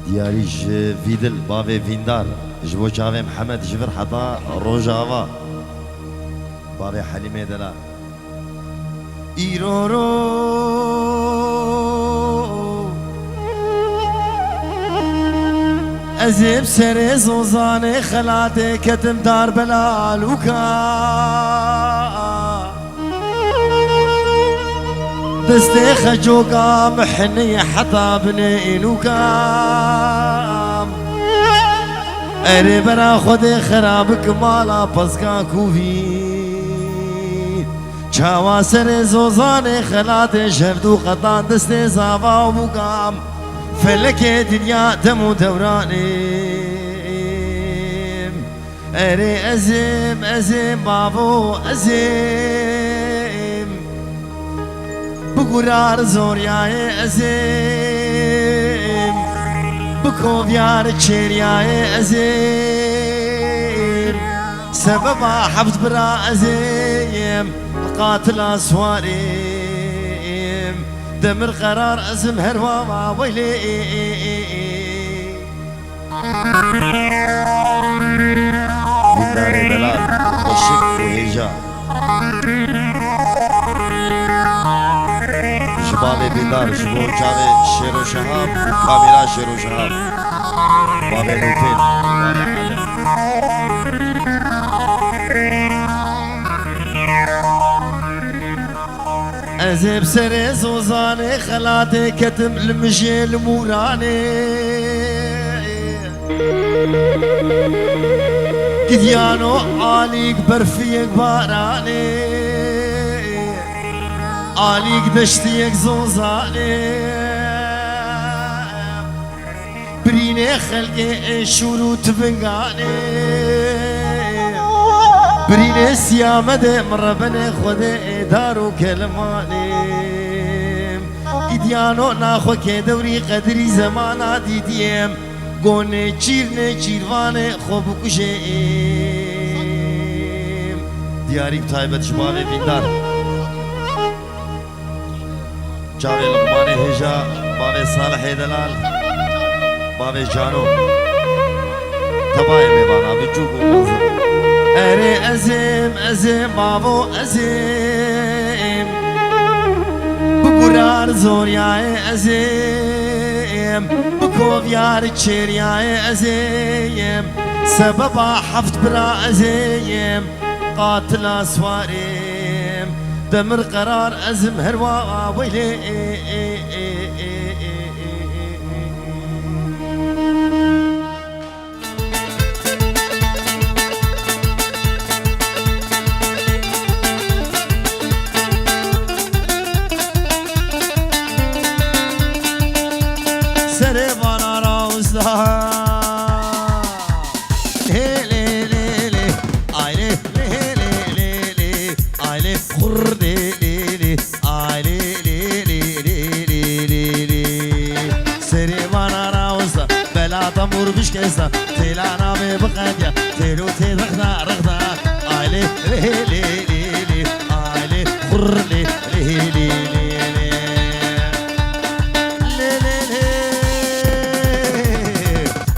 دیاری ویدل باوی ویندار جبو جاوی محمد جبر حتا روجاوا باوی حلیمه دلا ایرورو ازيب سري زوزاني خلاتي كتم دار بلالوكا دستي خجوكا محني حتى بني إنوكا اري برا خودي خرابك مالا بسكا كوفي چاوا سري زوزاني خلاتي شردو قطان دستي زاوا ومقام فلك دنيا دم دورانيم اري ازم بابو ازم بقرار زور يا ازم بكوفيار تشير يا ازم سبب حفظ برا ازم قاتل اسواريم دمر قرار ازم هروا ويلي بنداري بلال وشك وهيجا شبابي بندار شبو جاوي شيرو شهاب كاميرا شيرو شهاب بابي لوتين بابي ازيب سري زوزاني خلاتي كتم المشي الموراني كديانو عليك برفيك باراني عليك دشتيك زوزاني بريني خلقي شورو تبنغاني بريني سيامة مربني خودي دارو كلماني إديانو ناخو كدوري قدري زمانا ديديم قوني چيرني چيرواني خوب كشيم دياري بتايبت شبابي بيندار جاوي لقماني هجا بابي صالح دلال بابي جانو تبايا ميوانا بجوكو منظر اري ازم بابو ازم بقرار زور يا ازم بكوفيار تشير يا ازم سبب حفظ برا ازم قاتل اسواريم دمر قرار ازم هروا ويلي تمور بشكيسة تيلانا ببقادية تيلو تيرغدا رغدا آيلي لي لي لي لي آيلي خر لي لي لي لي لي لي لي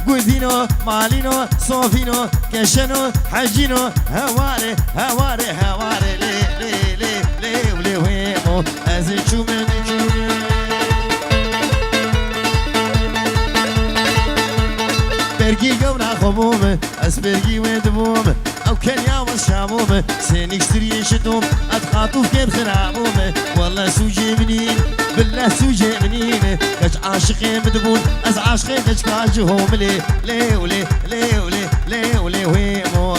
قدينو مالينو صوفينو كشنو حجينو هواري هواري هواري لي لي لي لي ولي ويمو أزيشو من برگی گونا خمومه از برگی و دمومه او کنیا و شامومه سنیکستری شتوم اد خاطوف كان خرامومه والله سوجي منين بالله سوجي منين كاش عاشقين مدبون از عاشقين كاش كاجهم لي لي ولي لي ولي لي ولي ويمو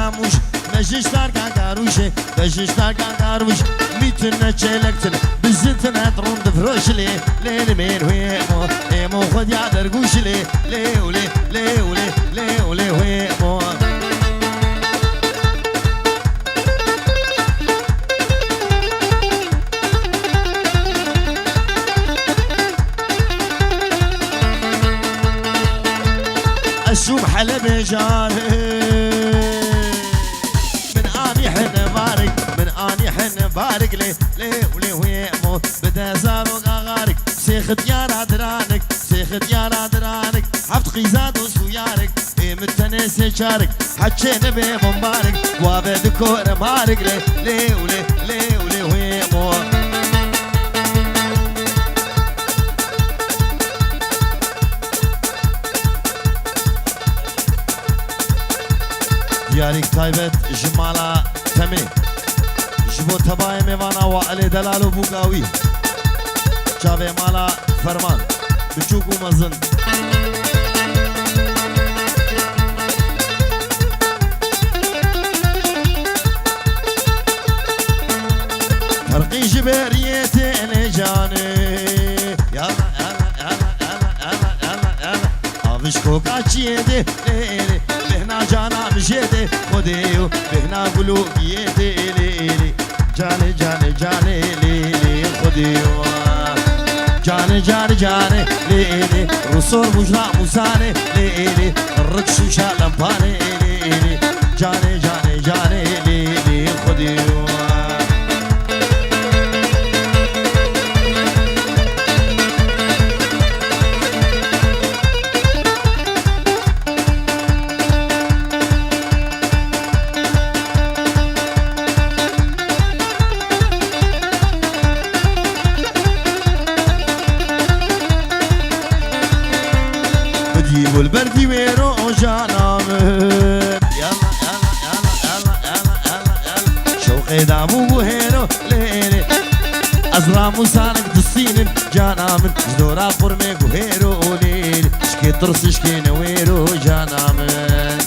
ناموش مجلسlar kankaruşe meclislar kankaruş mitine çelektine bizintine trund froşli leli men huemo emo khod ya derguşli leule leule leule huemo جاني من اني حن بارك من اني حن بارك لي ولي ويمو بدا زارو غارك سيخ ديار درانك سيخ ديار درانك حفت قيزاد وسويارك متنسي شارك حكينا بمبارك وابد كور مارك لي ولي ويمو ديارك تايبت جمالا تمي جبو تباي ميوانا وعلي دلالو بوغاوي جاوي مالا فرمان بچوكو مزن فرقي جبريتي لجاني يلا يلا يلا يلا يلا يلا افشكو كاتشيدي ليلي بهنا جانا مشيدي خديو بهنا قلوبيتي ليلي جاني جاني جاني ليلي خديو جاني جاني جاني ليلي رسول مجرى مساني ليلي الرقص شالمباني ليلي جاني جاني جاني ليلي خديو والبردي ويرو جانامن يلا يلا يلا يلا يلا يلا يلا شوقي دامو وهيرو ليلي أزرام وسانك دسينن جانامن جدورا قرمي وهيرو ليلي شكي طرس شكي نويرو جانامن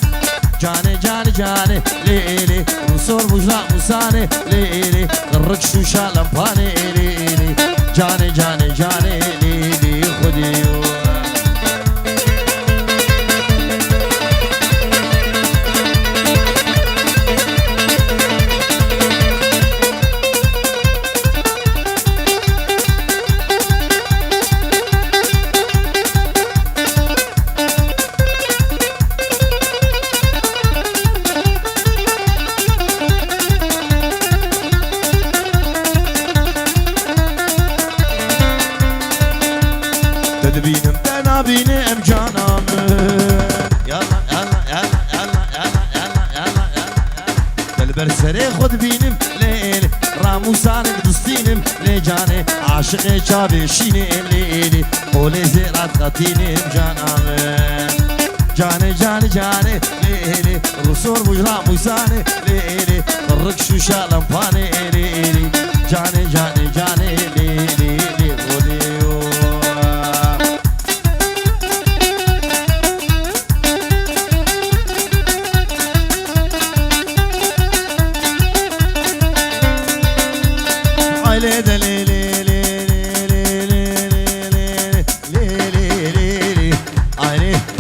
جاني جاني جاني ليلي وصور مجرى مساني ليلي الرقش وشالمباني ليلي جاني جاني جاني ليلي خديو تدبينم تنابينم جانامن يلا يلا يلا يلا يلا يلا يلا بالبرسري خد بينم ليلي راموسانك دستينم لجاني عاشقي شابي شيني ليلي قولي زيرات خطينم جانامن جاني جاني جاني ليلي رسول مجرى موساني ليلي الرقش شالمباني ليلي جاني جاني جاني ليلي خديو ليلي ليلي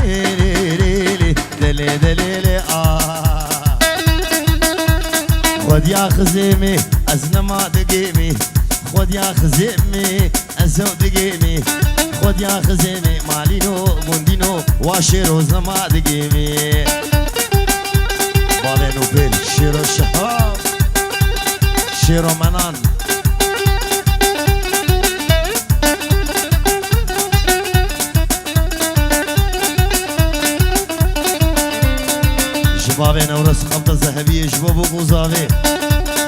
ليلي ليلي ليلي خد يا خزيمي أزنما دقيمي خد يا خزيمي أزو دقيمي خد يا خزيمي مالينو بوندينو واشيرو زما دقيمي بالينو بيل شيرو شهاب شيرو منان شباب نورس خبطة ذهبية شباب وقوزاوي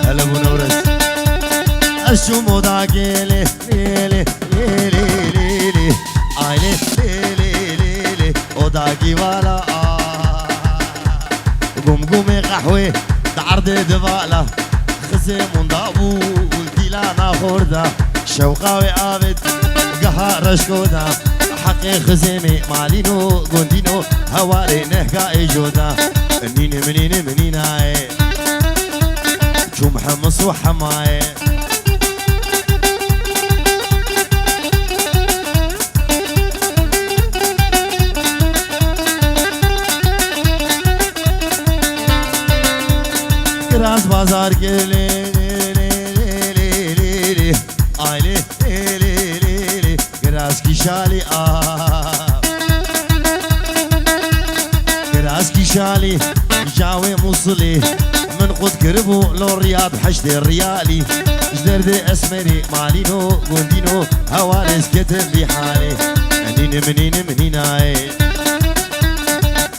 هلا ابو نورس اشو موداكي لي ليلي ليلي ليلي عيني ليلي ليلي وداكي والا قمقمي قحوي تعرض دبالة خزم وندابو قلتي لا خوردا شوقاوي عابد قهار شكودا حقي خزمي مالينو قندينو هواري نهكا جودا منين منين منين هاي شو محمص وحماي كراس بازار كلي آيلي كراس كي شالي كراس كي شالي جاوي موصلي من قد قربو لو الرياض حشد الريالي جدرد اسمري مالينو قندينو هوالس كتب بحالي منين منين منين هاي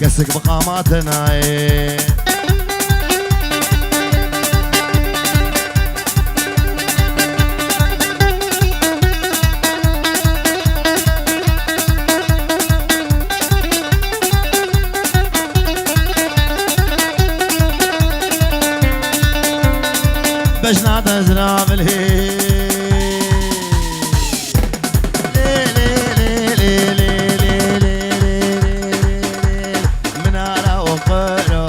كسك بقاماتنا هاي بجنا تزرع بالهي منارة وقرا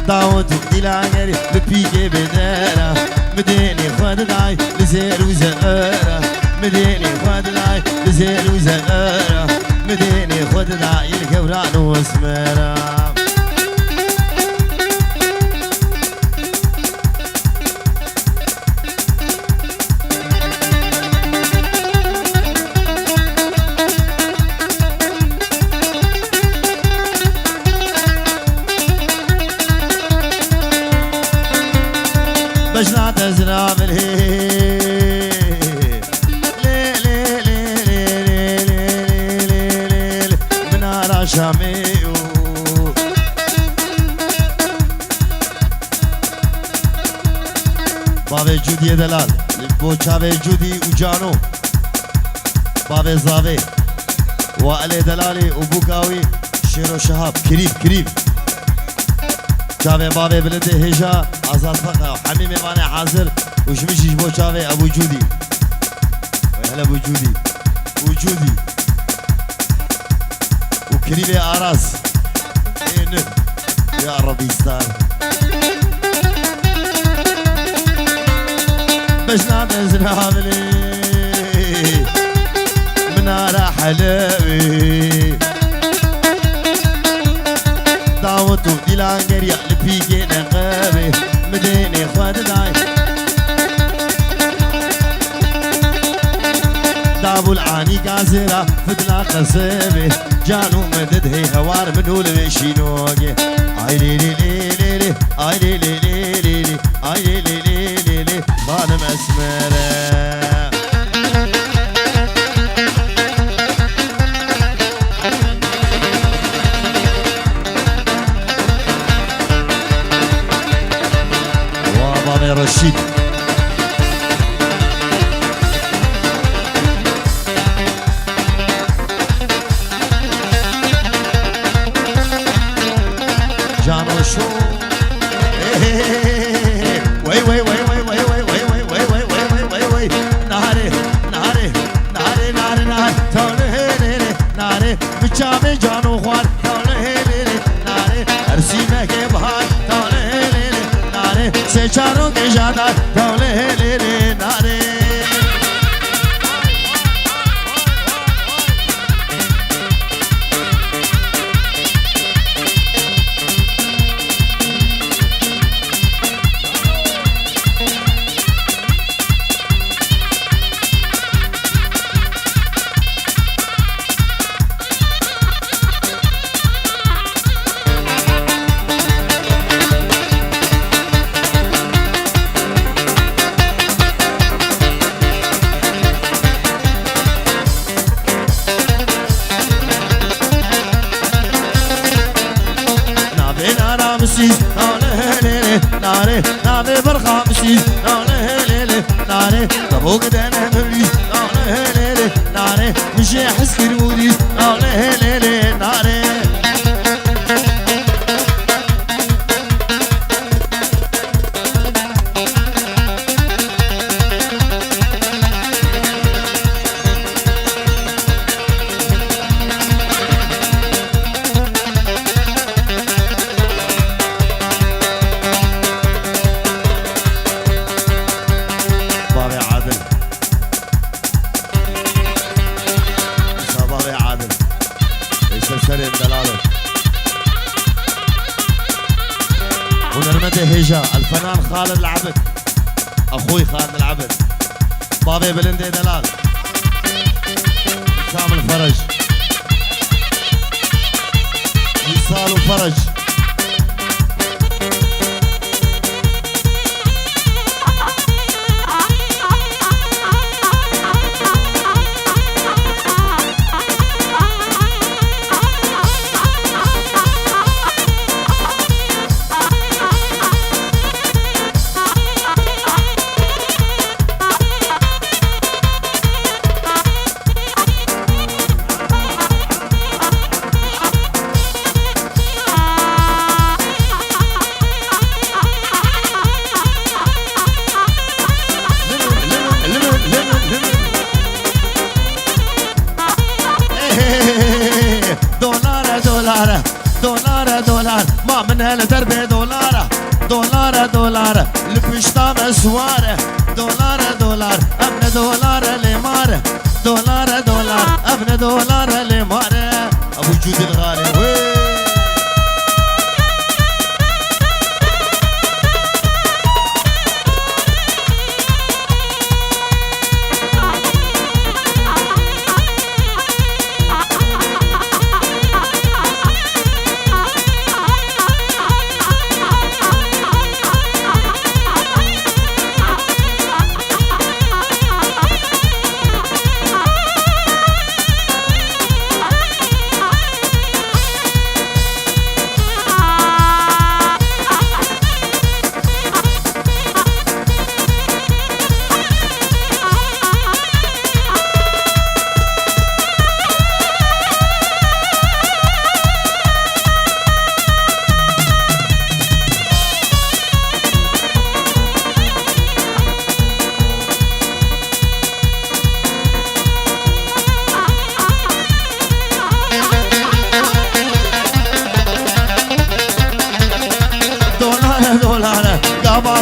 داوت ديلاغري ببيجي بدارة مديني خد داي لزير وزقارة مديني خد داي لزير وزقارة مديني خد داي الكوران واسمرا بجنا تزرع بالهي ليل منارة شاميو بابي جودي دلال بوچاوي جودي وجانو بابي زاوي وعلي دلالي وبوكاوي شيرو شهاب كريم شافي بابي بلده هجا عزال فقه وحميمي ماني حاضر وشمشيش بو شافي ابو جودي ويهلا ابو جودي وكريمي اراس ايه يا ربي ستار بجنا تزرع بلي منارة حلاوي داوتو ديلانجريا لبيجي نقابي مديني خواد داي دابو العاني قازرة فدلا قصبي جانو مدد هي هوار منو المشينوغي اي لي لي لي لي اي لي لي لي لي اي لي لي لي لي خانم اسمره رشيد جانو شو وي وي وي وي وي وي وي وي وي وي وي وي نهاري نهاري نهاري نهاري نهاري تولي نهاري بچامي جانو خوار تولي نهاري ارسي مكي بهار تولي se charo que ya da doble le nare ناري ناري برخا مسيس ناري ناري طبوق دانا مبليس ناري ناري مشي حس كرموديس ناري ناري هجا الفنان خالد العبد اخوي خالد العبد بابي بلندي دلال كامل فرج جلال وفرج. دولار ما من هالدرب دولار لبشتا مسواره دولار ابن دولار لماره دولار ابن دولار لماره ابو جود الغالي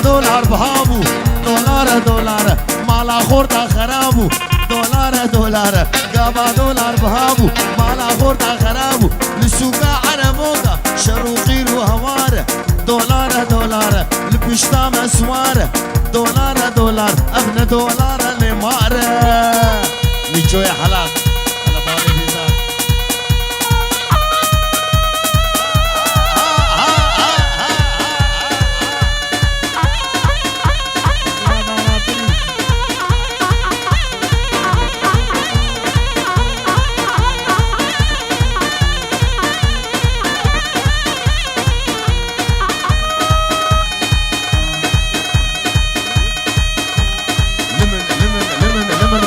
دولار بهابو دولار مالا خورتا خرابو دولار قابا دولار بهابو مالا خورتا خرابو لسوقا عرموكا شروقي وهواره دولار لبشتا مسواره دولار ابن دولار لماره نيجو يا حلاق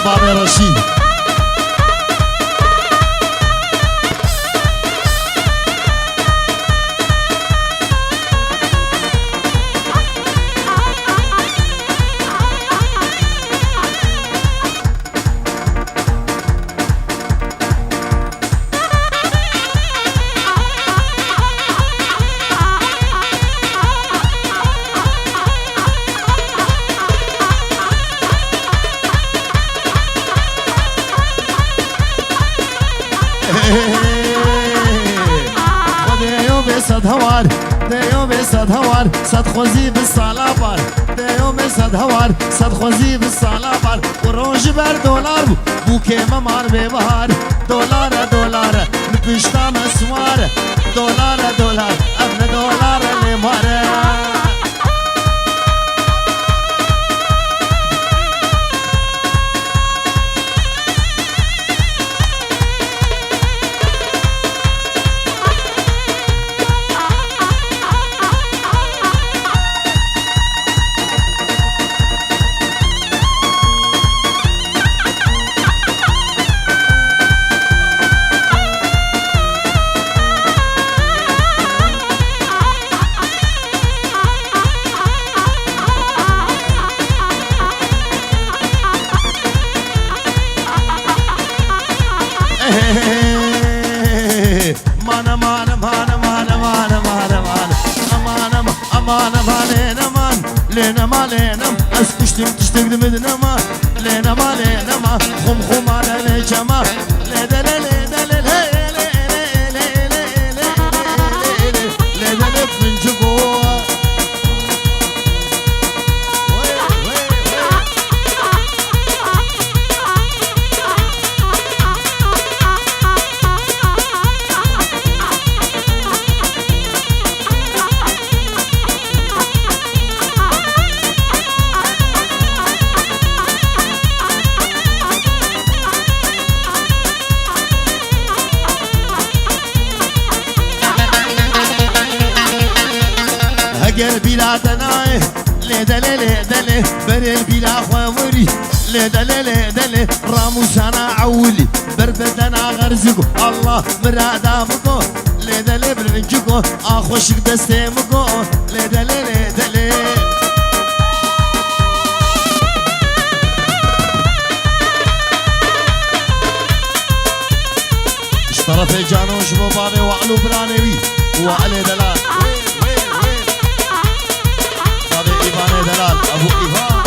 بابا رشيد دیو به صد هوار صد خوزی به سالا بار دیو به صد هوار صد خوزی به سالا بار و روز بر دلار بو که ممار به بهار دولار نپشتا مسوار دولار ابن دولار لماره لينما اسكشتم تشتقد مدنما لينما خم على الجما من جوا اگر بلا دنای لدله لدله برل بلا خوامري لدله لدله راموسانا عولي بربدنا غرزكو الله مرادامكو لدله برنجكو اخوشك دستمكو لدله لدله طرف جانوش بابي وعلو برانوي وعلي دلال بابي إيفاني دلال أبو إيفان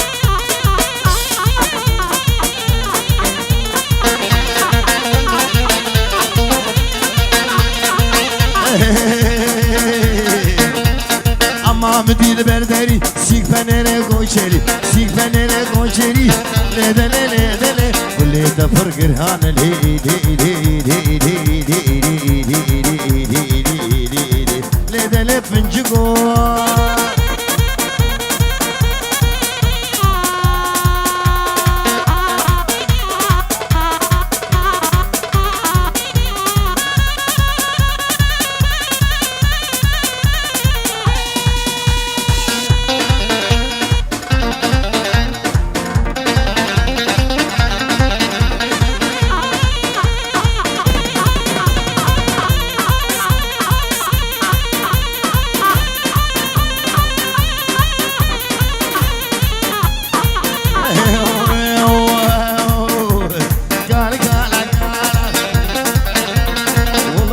أما مدير برداري سيك فنيري قوشري سيك فنيري قوشري لدلي لدلي واللي دفر قرهان لي لدلي فنجقو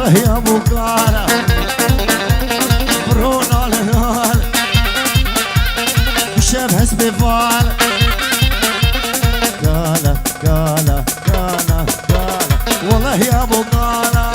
يا ابو قاله برونا لنال وشبه سبيفال قاله قاله قاله قاله والله يا ابو قاله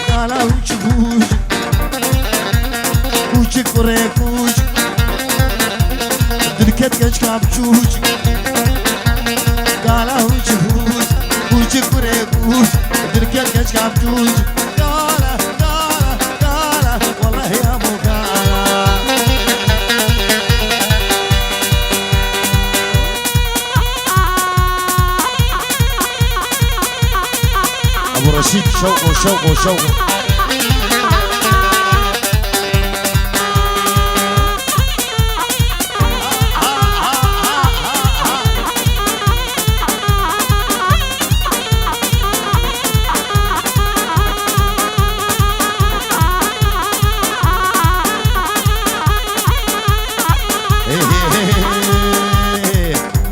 قاله وجبوج وجك وريكوج دركت كش كابجوج قاله وجبوج وجك وريكوج دركت كش كابجوج قاله قاله قاله والله يا ابو قاله ابو رشيد شوقه شوقه شوقه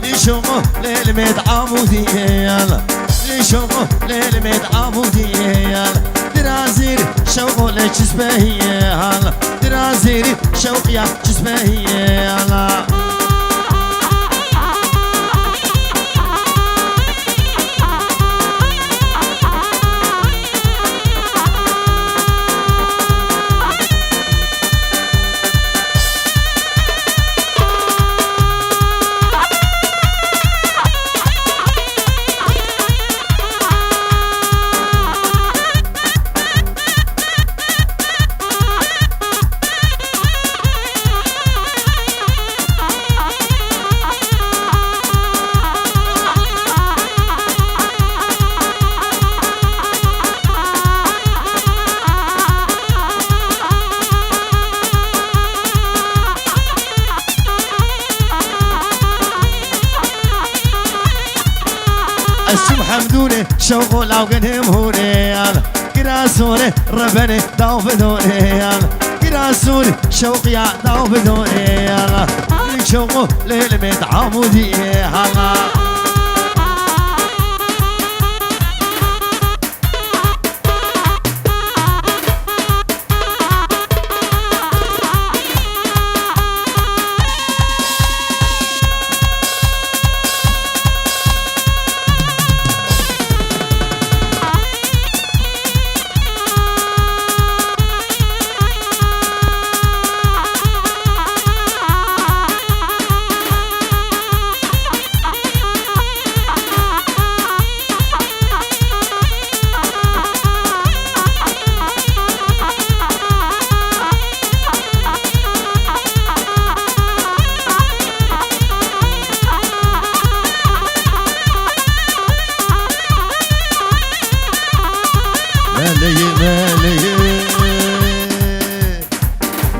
ليشوقه للميت عمودي يلا ليشوقه للميت عمودي يلا درازيري شوقه لجسبه يلا درازيري شوق يا جسبه يلا السم حمدوني شوقو لو قدم هوني يالا كراسوني ربني داو بدوني يالا كراسوني شوق يا داو بدوني يالا شوقو للميت عمودي يالا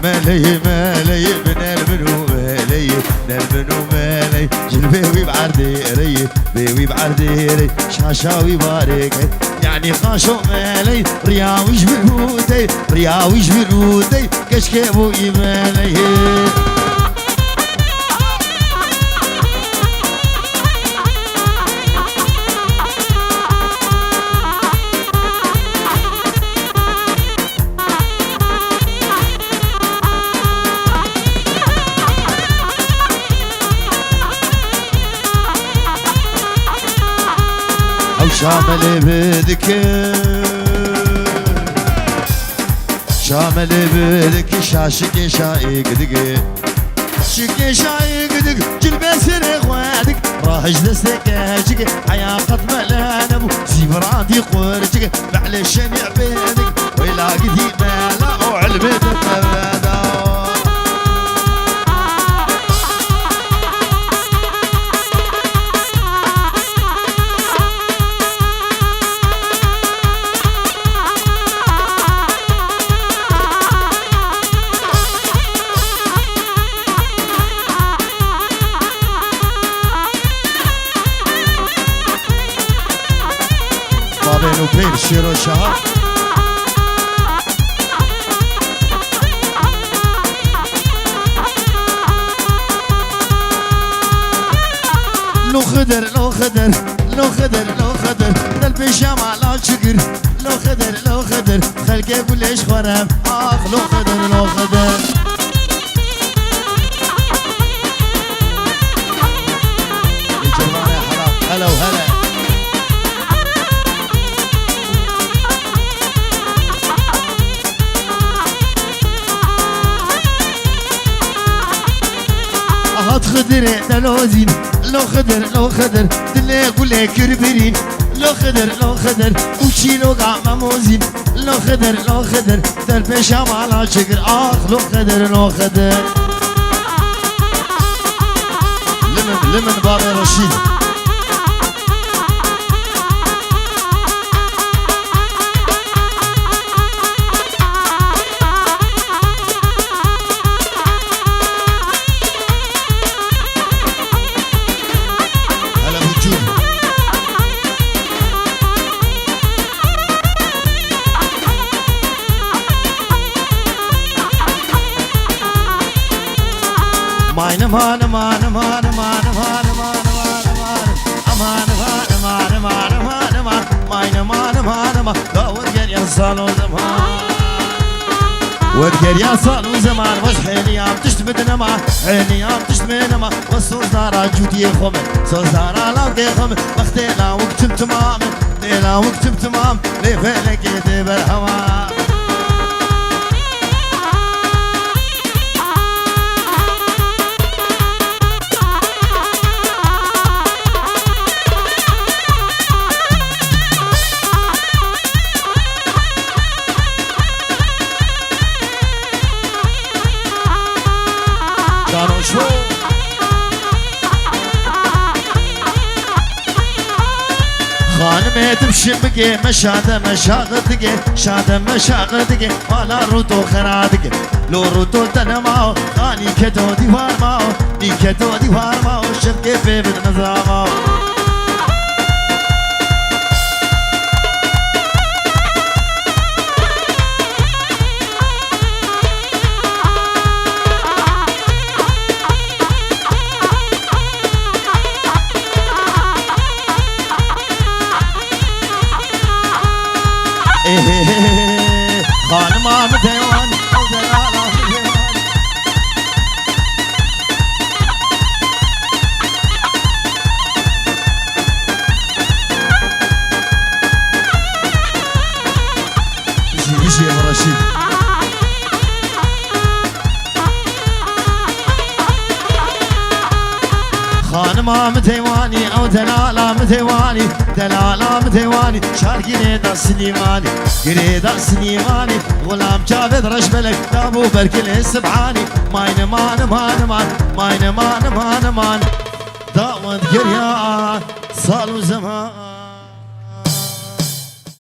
مالي مالي من المنو مالي من المنو مالي جلبيوي بعرديري بيوي بعرديري شاشاوي بارك يعني خاشو مالي رياويش بالهودي رياويش بالهودي كشكيبو مالي شامل بدك شامل بدك شاشك شايق دق شك شايق دق جلبة سرق وادك راهج دستك هاجك حياة قد ملانب زيبرادي قورجك معلش شمع بيدك ويلاقي ذي مالا وعلبتك أبدا بابين وبين شيرو شهر لو خدر لو خدر لو خدر لو خدر ده البيجامة على شكر لو خدر لو خدر خلقي يقول ليش خرام اخ لو خدر لو خدر يا جماعة يا حرام هلا وهلا خدر دلوزين لو خدر لو خدر دلي يقول لك كربرين لو خدر لو خدر وشي لو قاع موزين لو خدر لو خدر دل بيشام على شكر اخ لو خدر لو خدر لمن بابي رشيد مان مان مان مان مان مان مان مان مان مان مان مان مان مان مان ورجال يا صالو زمان ورجال يا صالو زمان وش حيني عم تشتمدنا ما حيني عم تشتمدنا ما والصوزارة جودي خمن صوزارة لاقي خمن وقتي لا وقت تمام لا وقت تمام لفلك يدب الهوا خانم تمشي مشاده مشاغدك شاده مشاغدك مالا روتو خرادك لو روتو تنماو خاني كتو ديوار ماو ني كتو ديوار ماو شبكي في بالنظاماو خانم ديوان او دلالة ديوان يجي يا رشيد خانم ديواني او دلالة ديواني دلالة ديواني شار قريدا سليماني قريدا سليماني غلام جابد رشبلك دابو بركل السبعاني ماين مان مان مان ماين مان مان مان داود قريان صالو زمان